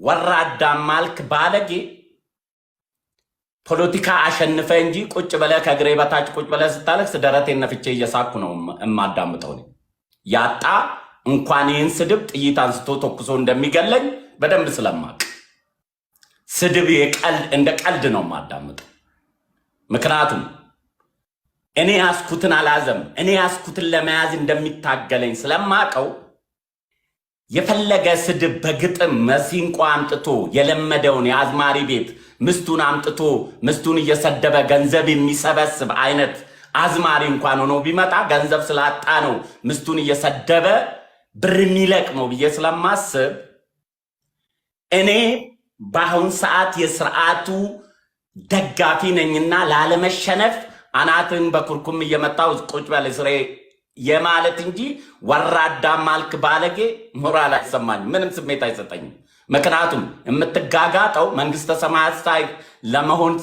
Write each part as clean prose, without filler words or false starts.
ወራዳ ማልክ ባለጌ ፖለቲካ አሸንፈ እንጂ ቁጭ በለ ከግሬ በታች ቁጭ በለ ስታለክስ ደረቴን ነፍቼ እየሳኩ ነው እማዳምጠው ነው ያጣ እንኳን ይህን ስድብ ጥይት አንስቶ ተኩሶ እንደሚገለኝ በደንብ ስለማቅ ስድብ እንደ ቀልድ ነው ማዳምጠው። ምክንያቱም እኔ ያስኩትን አላዘም እኔ ያስኩትን ለመያዝ እንደሚታገለኝ ስለማቀው የፈለገ ስድብ በግጥም መሲንቆ አምጥቶ የለመደውን የአዝማሪ ቤት ምስቱን አምጥቶ ምስቱን እየሰደበ ገንዘብ የሚሰበስብ አይነት አዝማሪ እንኳን ሆኖ ቢመጣ ገንዘብ ስላጣ ነው ምስቱን እየሰደበ ብር የሚለቅመው ብዬ ስለማስብ እኔ በአሁን ሰዓት የስርዓቱ ደጋፊ ነኝና ላለመሸነፍ አናትን በኩርኩም እየመጣው ቁጭ በል ስሬ የማለት እንጂ ወራዳ ማልክ ባለጌ ሞራል አይሰማኝ ምንም ስሜት አይሰጠኝም። ምክንያቱም የምትጋጋጠው መንግስተ ሰማያት ለመሆን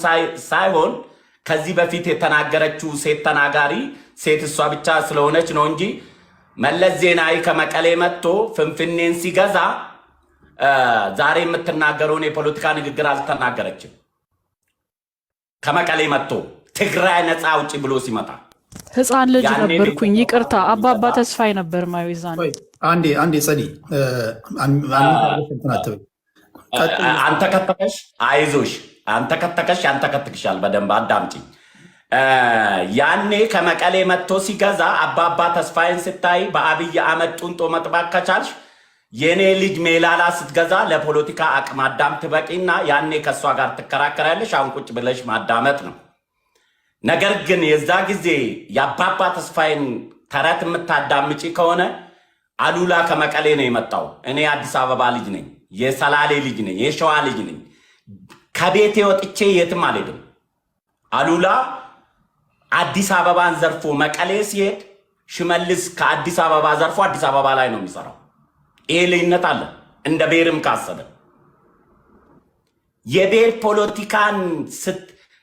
ሳይሆን ከዚህ በፊት የተናገረችው ሴት ተናጋሪ ሴት እሷ ብቻ ስለሆነች ነው እንጂ መለስ ዜናዊ ከመቀሌ መጥቶ ፍንፍኔን ሲገዛ ዛሬ የምትናገረውን የፖለቲካ ንግግር አልተናገረችም። ከመቀሌ መጥቶ ትግራይ ነፃ አውጪ ብሎ ሲመጣ ህፃን ልጅ ነበርኩኝ። ይቅርታ አባባ ተስፋዬ ነበር ማይዛን አንዴ ጸዲ አንተ ከተከሽ አይዞሽ አንተ ከተከትክሻል በደንብ አዳምጪ። ያኔ ከመቀሌ መጥቶ ሲገዛ አባባ ተስፋዬን ስታይ በአብይ አህመድ ጡንጦ መጥባቅ ከቻልሽ የኔ ልጅ ሜላላ ስትገዛ ለፖለቲካ አቅም አዳም ትበቂና ያኔ ከሷ ጋር ትከራከራለሽ። አሁን ቁጭ ብለሽ ማዳመጥ ነው። ነገር ግን የዛ ጊዜ የአባባ ተስፋዬን ተረት የምታዳምጪ ከሆነ አሉላ ከመቀሌ ነው የመጣው። እኔ አዲስ አበባ ልጅ ነኝ፣ የሰላሌ ልጅ ነኝ፣ የሸዋ ልጅ ነኝ። ከቤቴ ወጥቼ የትም አልሄድም። አሉላ አዲስ አበባን ዘርፎ መቀሌ ሲሄድ ሽመልስ ከአዲስ አበባ ዘርፎ አዲስ አበባ ላይ ነው የሚሰራው። ይሄ ልዩነት አለ። እንደ ብሔርም ካሰበ የብሔር ፖለቲካን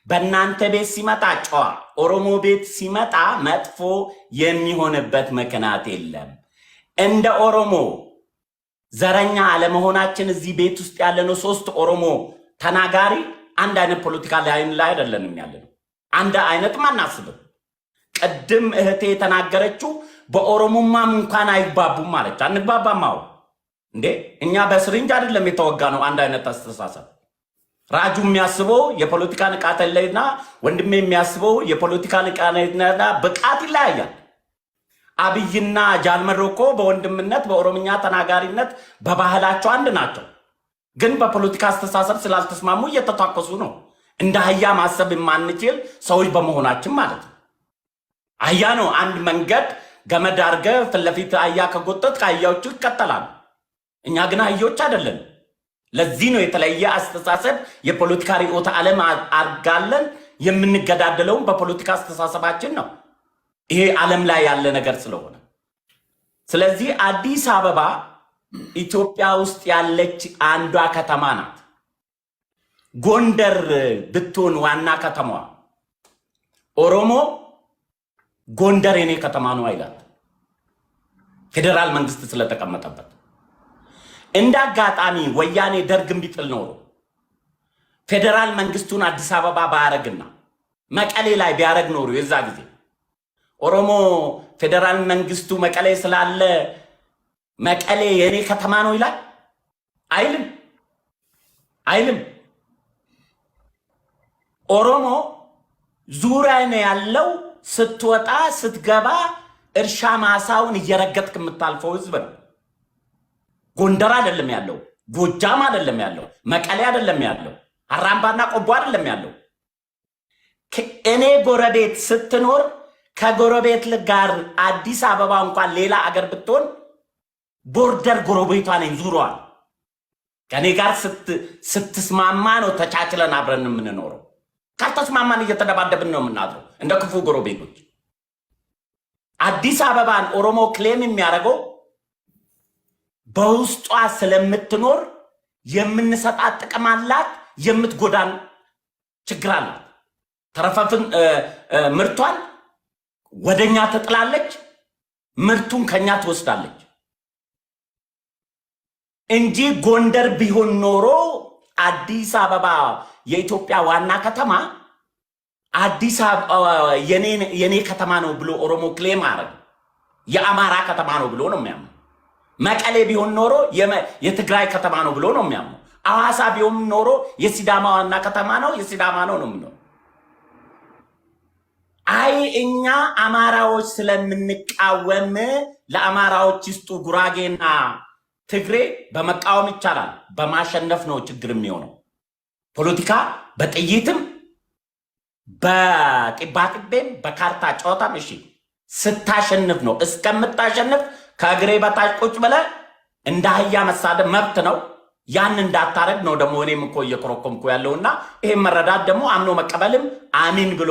በእናንተ ቤት ሲመጣ ጨዋ ኦሮሞ ቤት ሲመጣ መጥፎ የሚሆንበት ምክንያት የለም። እንደ ኦሮሞ ዘረኛ አለመሆናችን እዚህ ቤት ውስጥ ያለነው 3 ኦሮሞ ተናጋሪ አንድ አይነት ፖለቲካ ላይ አይደለንም ያለነው። አንድ አይነትም አናስብም። ቅድም እህቴ የተናገረችው በኦሮሞማም እንኳን አይባቡም ማለች። አንግባባማው እንዴ እኛ በስሪንጅ አይደለም የተወጋ ነው። አንድ አይነት አስተሳሰብ ራጁ የሚያስበው የፖለቲካ ንቃተ ህሊና ወንድሜ የሚያስበው የፖለቲካ ንቃተ ብቃት ይለያያል። አብይና ጃልመሮ እኮ በወንድምነት በኦሮምኛ ተናጋሪነት በባህላቸው አንድ ናቸው። ግን በፖለቲካ አስተሳሰብ ስላልተስማሙ እየተታኮሱ ነው። እንደ አህያ ማሰብ የማንችል ሰዎች በመሆናችን ማለት ነው። አህያ ነው አንድ መንገድ ገመድ አድርገህ ፊት ለፊት አህያ ከጎተት ከአህያዎቹ ይከተላል። እኛ ግን አህዮች አይደለም። ለዚህ ነው የተለየ አስተሳሰብ የፖለቲካ ርዕዮተ ዓለም አርጋለን የምንገዳደለውን በፖለቲካ አስተሳሰባችን ነው። ይሄ ዓለም ላይ ያለ ነገር ስለሆነ ስለዚህ አዲስ አበባ ኢትዮጵያ ውስጥ ያለች አንዷ ከተማ ናት። ጎንደር ብትሆን ዋና ከተማዋ ኦሮሞ ጎንደር የኔ ከተማ ነው አይላት ፌደራል መንግስት ስለተቀመጠበት። እንደ አጋጣሚ ወያኔ ደርግም ቢጥል ኖሮ ፌደራል መንግስቱን አዲስ አበባ ባያረግና መቀሌ ላይ ቢያረግ ኖሮ የዛ ጊዜ ኦሮሞ ፌደራል መንግስቱ መቀሌ ስላለ መቀሌ የኔ ከተማ ነው ይላል አይልም። ኦሮሞ ዙሪያ ነው ያለው። ስትወጣ ስትገባ እርሻ ማሳውን እየረገጥክ የምታልፈው ህዝብ ነው። ጎንደር አይደለም ያለው፣ ጎጃም አይደለም ያለው፣ መቀሌ አይደለም ያለው፣ አራምባና ቆቦ አይደለም ያለው። እኔ ጎረቤት ስትኖር ከጎረቤት ጋር አዲስ አበባ እንኳን ሌላ አገር ብትሆን ቦርደር ጎረቤቷ ነኝ ዙሯል። ከኔ ጋር ስትስማማ ነው ተቻችለን አብረን የምንኖረው። ካልተስማማን እየተደባደብን ነው የምናድረው እንደ ክፉ ጎረቤቶች። አዲስ አበባን ኦሮሞ ክሌም የሚያደርገው በውስጧ ስለምትኖር የምንሰጣት ጥቅም አላት፣ የምትጎዳን ችግር አላት። ተረፈፍን ምርቷን ወደኛ ትጥላለች፣ ምርቱን ከኛ ትወስዳለች። እንጂ ጎንደር ቢሆን ኖሮ አዲስ አበባ የኢትዮጵያ ዋና ከተማ አዲስ አበባ የኔ ከተማ ነው ብሎ ኦሮሞ ክሌም አረግ የአማራ ከተማ ነው ብሎ ነው የሚያምነው። መቀሌ ቢሆን ኖሮ የትግራይ ከተማ ነው ብሎ ነው የሚያምነው። አዋሳ ቢሆን ኖሮ የሲዳማ ዋና ከተማ ነው የሲዳማ ነው ነው። አይ እኛ አማራዎች ስለምንቃወም ለአማራዎች ይስጡ ጉራጌና ትግሬ በመቃወም ይቻላል። በማሸነፍ ነው ችግር የሚሆነው። ፖለቲካ በጥይትም በጢባጢቤም በካርታ ጨዋታም እሺ ስታሸንፍ ነው። እስከምታሸንፍ ከእግሬ በታች ቁጭ ብለህ እንደ አህያ መሳደብ መብት ነው። ያን እንዳታረግ ነው ደግሞ እኔም እኮ እየኮረኮምኩ ያለውና ይሄን መረዳት ደግሞ አምኖ መቀበልም አሚን ብሎ